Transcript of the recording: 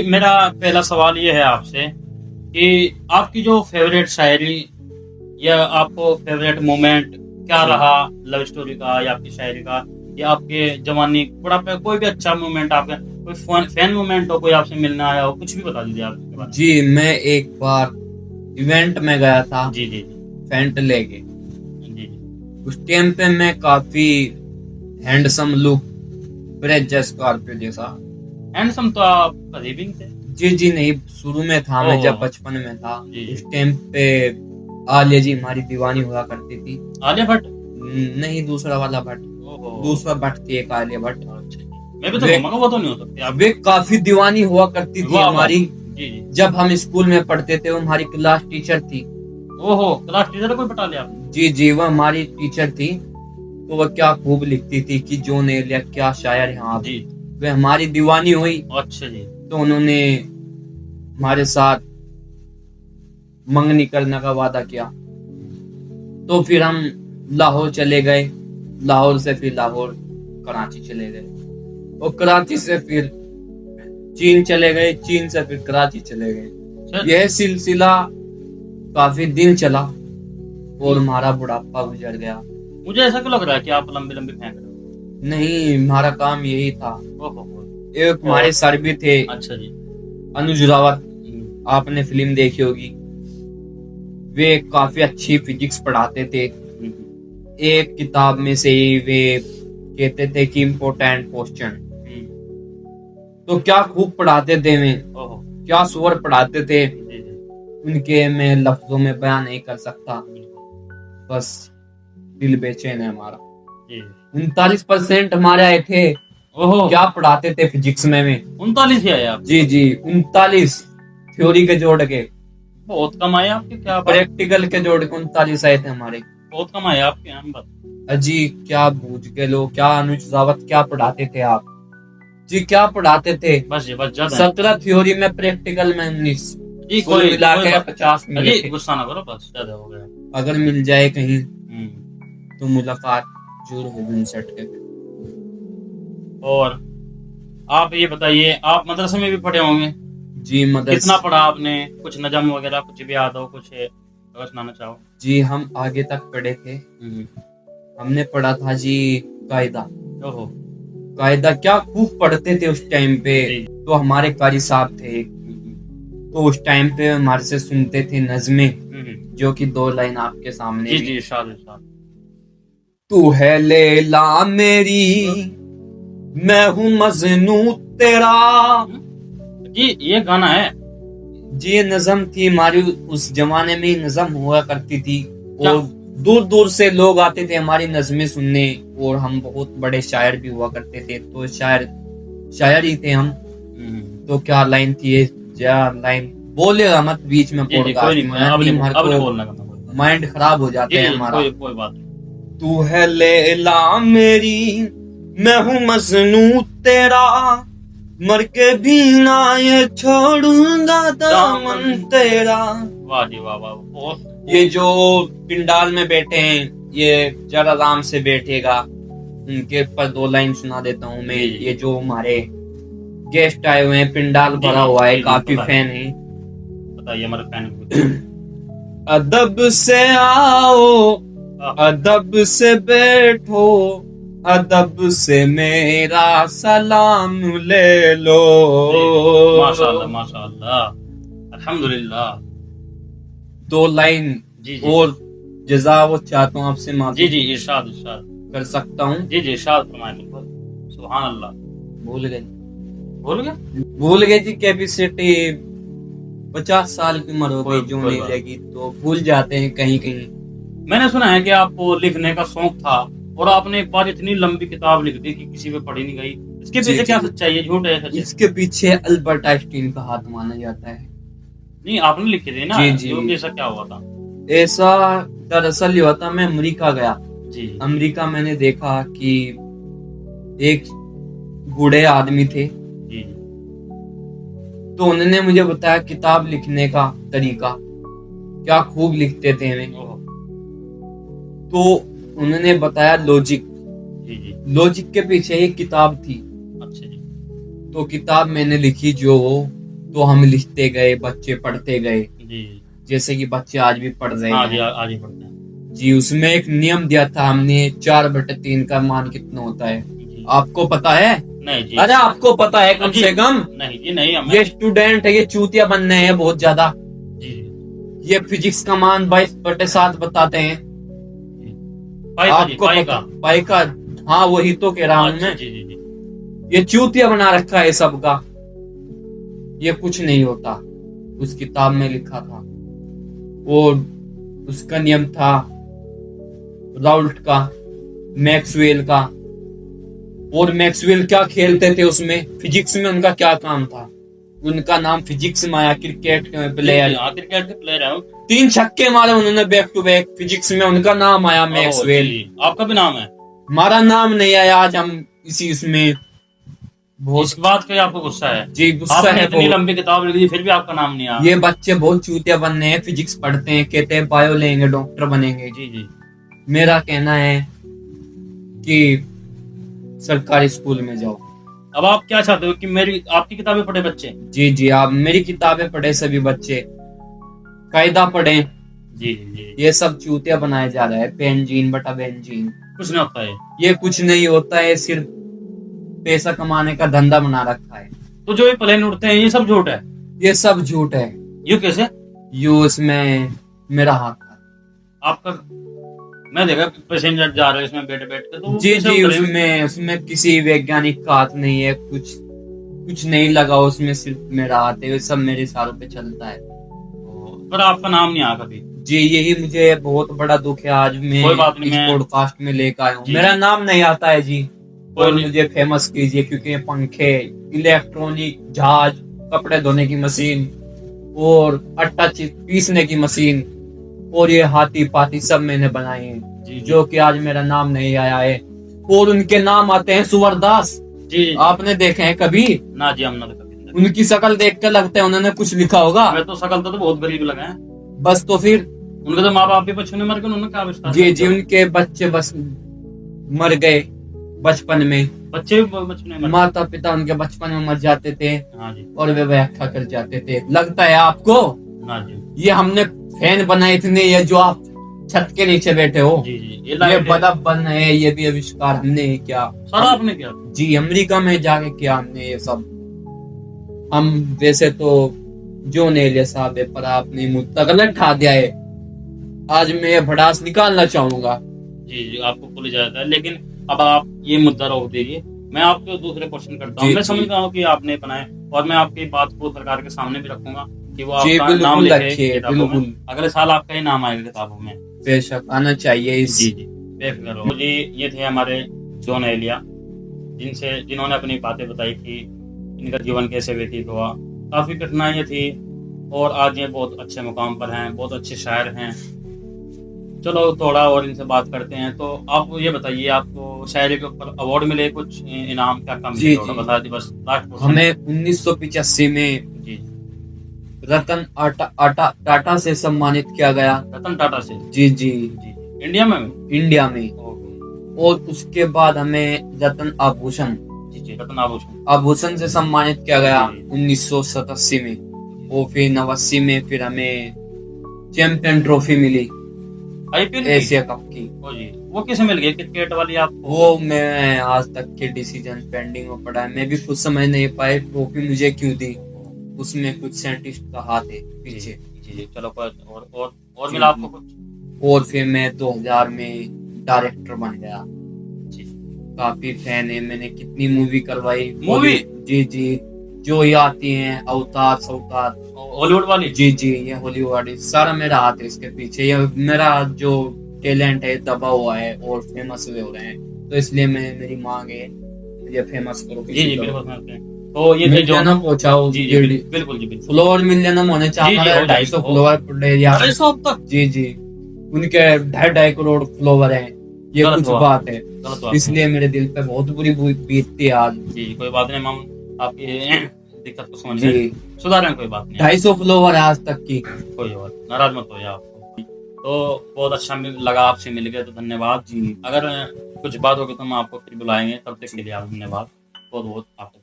मेरा पहला सवाल ये है आपसे कि आपकी जो फेवरेट शायरी या आपको फेवरेट मोमेंट क्या रहा लव स्टोरी का या आपकी शायरी का या आपके जवानी बुढ़ापे कोई भी अच्छा मोमेंट आपका कोई फैन मोमेंट हो कोई आपसे मिलने आया हो कुछ भी बता दीजिए आप इसके बारे जी, मैं एक बार इवेंट में गया था में। जी जी फैंट लेके। जी जी उस टाइम पे मैं काफी हैंडसम लुक, ब्रेजा स्कॉर्पियो जैसा। हैंडसम तो आप कभी भी नहीं थे। जी जी नहीं, शुरू में था, मैं जब ओहो बचपन में था जी जी उस टाइम पे आलिया जी हमारी दीवानी हुआ करती थी। आलिया भट्ट। नहीं, दूसरा वाला भट्ट, ओहो दूसरा भट्ट थी एक आलिया भट्ट। अच्छा जी। मैं भी तो वे घूमूंगा वो तो नहीं हो सकती आप। वे काफी दीवानी हुआ करती थी वाह वाह हमारी। जी जी। जब हम स्कूल में पढ़ते थे वो हमारी क्लास टीचर थी। ओहो क्लास टीचर कोई पटा लिया आपने। जी जी, वह हमारी टीचर थी। तो वह क्या खूब लिखती थी कि जो ने लिया क्या शायर हैं आप। जी वे हमारी दीवानी हुई अच्छा जी। तो उन्होंने हमारे साथ मंगनी करने का वादा किया। तो फिर हम लाहौर चले गए, लाहौर से फिर लाहौर कराची चले गए और कराची से फिर चीन चले गए, चीन से फिर कराची चले गए। यह सिलसिला काफी दिन चला और हमारा बुढ़ापा गुजर गया। मुझे ऐसा क्यों लग रहा है कि आप लंबी लंबी फेंक रहे हो। नहीं, हमारा काम यही था। ओहो एक हमारे सर भी थे, अच्छा जी। अनुज रावत, आपने फिल्म देखी होगी। वे काफी अच्छी फिजिक्स पढ़ाते थे। एक किताब में से ही वे कहते थे कि इम्पोर्टेंट क्वेश्चन। तो क्या खूब पढ़ाते थे वे, ओहो क्या सुवर पढ़ाते थे। जी जी उनके मैं लफ्जों में बयान नहीं कर सकता। बस दिल बेचैन है हमारा। जी 39% हमारे आए थे। ओहो क्या पढ़ाते थे फिजिक्स में वे। 39 ही आए आप। जी जी, 39 थ्योरी के जोड़ के, बहुत कम आए आपके क्या बात। प्रैक्टिकल के जोड़ के 39 आए थे हमारे। बहुत कम आए आपके हम बात। अजी क्या बूझ के लो, क्या अनुज रावत क्या पढ़ाते थे आप जी, क्या पढ़ाते थे। बस ये बस ज्यादा 17 थ्योरी में, प्रैक्टिकल में 19। जी कुल कोई मिला के बात 50 मिले जी थे। गुस्सा ना करो बस ज्यादा हो गया। अगर मिल जाए कहीं हम्म। तो मुलाकात जरूर होगी उनसे के। और आप ये बताइए आप मदरसे में भी पढ़े होंगे। जी मदरस कितना पढ़ा आपने कुछ नजम वगैरह कुछ भी याद हो कुछ अगर सुनाना चाहो। जी, हम आगे तक पढ़े थे। हमने पढ़ा था जी कायदा। ओहो कायदा क्या खूब पढ़ते थे उस टाइम पे। जी तो हमारे कारी साहब थे, तो उस टाइम पे हमारे से सुनते थे नज़में, जो कि 2 लाइन आपके सामने जी भी। जी इरशाद इरशाद। तू है लैला मेरी, मैं हूँ मजनू तेरा। जी ये गाना है। जी ये नज़म थी हमारी, उस जमाने में ही नज़म हुआ करती थी क्या? और दूर दूर से लोग आते थे हमारी नज़में सुनने और हम बहुत बड़े शायर भी हुआ करते थे। तो शायर ही थे हम। तो क्या लाइन थी ये, क्या लाइन बोलेगा मत बीच में जी जी कोई पॉडकास्ट नहीं में, अब नहीं नहीं अब नहीं को बोलना करना माइंड खराब हो जाता जी है जी हमारा। कोई बात नहीं। तू है लैला मेरी, मैं हूँ मजनू तेरा, मर के भी ना ये छोड़ूंगा दामन तेरा। वाह जी वाह वाह बहुत। ये जो पिंडाल में बैठे हैं, ये जरा आराम से बैठेगा, उनके पर 2 लाइन सुना देता हूँ मैं। ये जो हमारे गेस्ट आए हुए हैं, पिंडाल भरा हुआ है, काफी फैन है। बताइए हमारे फैन। अदब से आओ, अदब से बैठो, अदब से मेरा सलाम ले लो। माशाल्लाह माशाल्लाह अल्हम्दुलिल्लाह। 2 लाइन जी जी और जज़ा वो चाहता हूँ आपसे माफी जी जी इरशाद इरशाद कर सकता हूँ। जी जी इरशाद फरमाएं बिल्कुल। सुभान अल्लाह। भूल गए, भूल गए जी। कैपेसिटी 50 साल की उम्र हो गई, जो नहीं लगी तो भूल जाते हैं कहीं कहीं। मैंने सुना है कि आपको लिखने का शौक था और आपने एक बार इतनी लंबी किताब लिख दी कि किसी पे पढ़ी नहीं गई। इसके पीछे क्या सच्चाई है, झूठ है? इसके पीछे अल्बर्ट आइंस्टीन का हाथ माना जाता है। नहीं आपने लिखी थी ना। जी जी, जो ऐसा क्या हुआ था? ऐसा दरअसल ये हुआ था, मैं अमेरिका गया। जी अमेरिका मैंने देखा कि एक बूढ़े आदमी थे, जी तो उन्होंने मुझे बताया किताब लिखने का तरीका, क्या खूब लिखते थे वे। तो उन्होंने बताया लॉजिक। जी जी लॉजिक के पीछे एक किताब थी। अच्छा जी। तो किताब मैंने लिखी जो तो हम लिखते गए, बच्चे पढ़ते गए, जी जैसे कि बच्चे आज भी पढ़ रहे हाँ जी, हैं। आज ही पढ़ते हैं। जी, उसमें एक नियम दिया था हमने, 4/3 का मान कितना होता है जी आपको पता है? नहीं जी, अरे आपको पता है कम जी से कम? नहीं जी, नहीं हमें। ये स्टूडेंट है, ये चूतिया बनने हैं बहुत ज्यादा। जी जी ये फिजिक्स का मान 22/7 बताते हैं। जी, पाई का जी, आपको पाई पता का। पाई का? हाँ वही तो कह रहा हूँ अच्छा मैं। जी जी जी। ये चूतिया बना रखा है सबका। ये कुछ नहीं होता, उस किताब में लिखा था। और उसका नियम था राउल्ट का, मैक्सवेल का। और मैक्सवेल क्या खेलते थे उसमें, फिजिक्स में उनका क्या काम था? उनका नाम फिजिक्स में आया, क्रिकेट प्लेयर। हाँ, क्रिकेट के प्लेयर है। 3 छक्के मारे उन्होंने बैक टू बैक, फिजिक्स में उनका नाम आया ओह मैक्सवेल। जी, आपका भी नाम है? हमारा नाम नहीं आया, आज हम इसी उसमें बहुत। इस बात पे आपको गुस्सा है? जी गुस्सा आपने है इतनी बहुत। लंबी किताब लिख दी फिर भी आपका नाम नहीं आया। ये बच्चे बहुत चूतिया बनने हैं, फिजिक्स पढ़ते हैं, कहते हैं बायो लेंगे डॉक्टर बनेंगे। जी जी मेरा कहना है कि सरकारी स्कूल में जाओ। अब आप क्या चाहते हो कि मेरी आपकी किताबें पढ़े बच्चे? जी जी, आप मेरी किताबें पढ़े, सभी बच्चे कायदा पढ़े। जी जी जी, ये सब चूतिया बनाया जा रहा है, बेंजीन बटा बेंजीन। कुछ नहीं होता है। ये कुछ नहीं होता है, सिर्फ पैसा कमाने का धंधा बना रखा है। तो जो ये प्लेन उड़ते हैं ये सब झूठ है? ये सब झूठ है। ये कैसे? यूएस में मेरा हाथ था। आपका मैं देखा पैसेंजर जा रहे हैं इसमें बैठ बैठ के, तो वो जी कैसे जी, उतरे? उसमें किसी वैज्ञानिक का हाथ नहीं है, कुछ नहीं लगा उसमें, सिर्फ मेरा हाथ है। ये सब मेरे इशारों पे चलता है। पर आपका नाम नहीं आया कभी? जी, यही मुझे बहुत बड़ा दुख है। आज मैं कोई बात नहीं, इस मैं पॉडकास्ट में लेकर आया हूँ, जी, मेरा नाम नहीं आता है जी। कोई और नहीं। मुझे फेमस कीजिए, क्योंकि ये पंखे, इलेक्ट्रॉनिक जहाज, कपड़े धोने की मशीन और आटा पीसने की मशीन और ये हाथी पाती सब मैंने बनाए हैं, जी जो कि आज मेरा नाम नहीं आया है। और उनके नाम आते हैं सुवरदास। जी जी, आपने देखे हैं कभी? ना जी, हमने तो कभी नहीं। उनकी शक्ल देख कर लगता है उन्होंने कुछ लिखा होगा। मैं तो शकल तो बहुत गरीब लगे हैं। बस तो फिर उनके तो माँ बाप भी बचपन में मर गए, उन्होंने क्या विस्तार जी जी, किया? उनके बच्चे बस मर गए बचपन में। बच्चे भी बचपन में मर माता पिता उनके बचपन में मर जाते थे गए। हाँ जी, और वे व्याख्या कर जाते थे। लगता है आपको ना जी ये हमने फैन बनाए इतने, ये जो आप छत के नीचे बैठे हो, जी जी, ये ये लाइट है। बल्ब बन है, ये भी आविष्कार हमने ही किया। सारा आपने किया? जी, अमेरिका में जाके किया हमने ये सब। हम वैसे तो जो नेलिया साहब है, पर आपने मुद्दा गलत ठा दिया है। आज मैं ये भड़ास निकालना चाहूंगा। जी जी, आपको भूल जाता है, लेकिन अब आप ये मुद्दा रोक दीजिए। मैं आपको दूसरे क्वेश्चन करता हूँ। जी, मैं जी। समझ रहा हूँ कि आपने बनाए, और मैं आपकी बात को सरकार के सामने भी रखूंगा कि वो जी आपका नाम बिल्कुल लिखे रखिए, किताबों में। बिल्कुल अगले साल आपका ही नाम आएगा किताबों में। बेशक आना चाहिए इस। जी जी, बेफिक्र रहो जी। ये थे हमारे जॉन एलिया, जिन्होंने अपनी बातें बताई कि इनका जीवन कैसे व्यतीत हुआ। काफी कठिनाइयाँ थी और आज ये बहुत अच्छे मुकाम पर हैं, बहुत अच्छे शायर हैं। चलो थोड़ा और इनसे बात करते हैं। तो आप ये बताइए, आपको शायरी के ऊपर अवार्ड मिले, कुछ इनाम क्या क्या जी, मिले, थोड़ा जी। बता दी बस, लास्ट क्वेश्चन। हमें 1985 में जी, रतन टाटा से सम्मानित किया गया। रतन टाटा से? जी जी, जी, इंडिया में? इंडिया में। ओके। और उसके बाद हमें रतन आभूषण जी जी, रतन आभूषण। आभूषण से सम्मानित किया गया जी। 1987 में। और फिर 89 में फिर हमें चैंपियन ट्रॉफी मिली आईपीएल की? एशिया कप की। ओ जी, वो किसे मिल गई, क्रिकेट वाली आपको? वो मैं आज तक के डिसीजन पेंडिंग में पड़ा है, मैं भी खुद समझ नहीं पाए ट्रॉफी मुझे क्यों दी। उसमें कुछ साइंटिस्ट का हाथ है पीछे। जी जी, चलो कोई और जी, मिला जी। आपको कुछ? और फिर मैं 2000 में डायरेक्टर बन गया। जी, काफी फैन है, मैंने कितनी मूवी करवाई। मूवी? जी जी, जो ये आती हैं अवतार सवतार। हॉलीवुड वाली? जी जी, ये हॉलीवुड सारा मेरा हाथ है इसके पीछे। ये मेरा जो टैलेंट है दबा हुआ है और फेमस हुए हो रहे हैं, तो इसलिए मेरी मांग है मुझे फेमस करो। जी जी, बिल्कुल समझते हैं। तो ये थे जो मिलियनम पहुंचाओ। जी जी, बिल्कुल जी, बिल्कुल। फ्लोवर मिलियनम होने जी, चाहिए। जी, हो 250 जाएगी। फ्लोवर पर डे या 250 अब तक? जी जी, उनके 2.5 करोड़ फ्लोवर हैं। ये गलत कुछ हुआ। बात है, गलत हुआ। इसलिए मेरे दिल पे बहुत बुरी बीतती है आज। जी, कोई बात नहीं, हम आपकी दिक्कत को समझ जी, रहे, सुधारें, कोई बात नहीं। 250 फ्लोवर है आज तक की। कोई बात, नाराज मत हो आप। तो बहुत अच्छा लगा आपसे मिल गया, तो धन्यवाद जी, अगर कुछ बात होगी तो हम आपको फिर बुलाएंगे, तब तक के लिए आप धन्यवाद, बहुत बहुत आपको।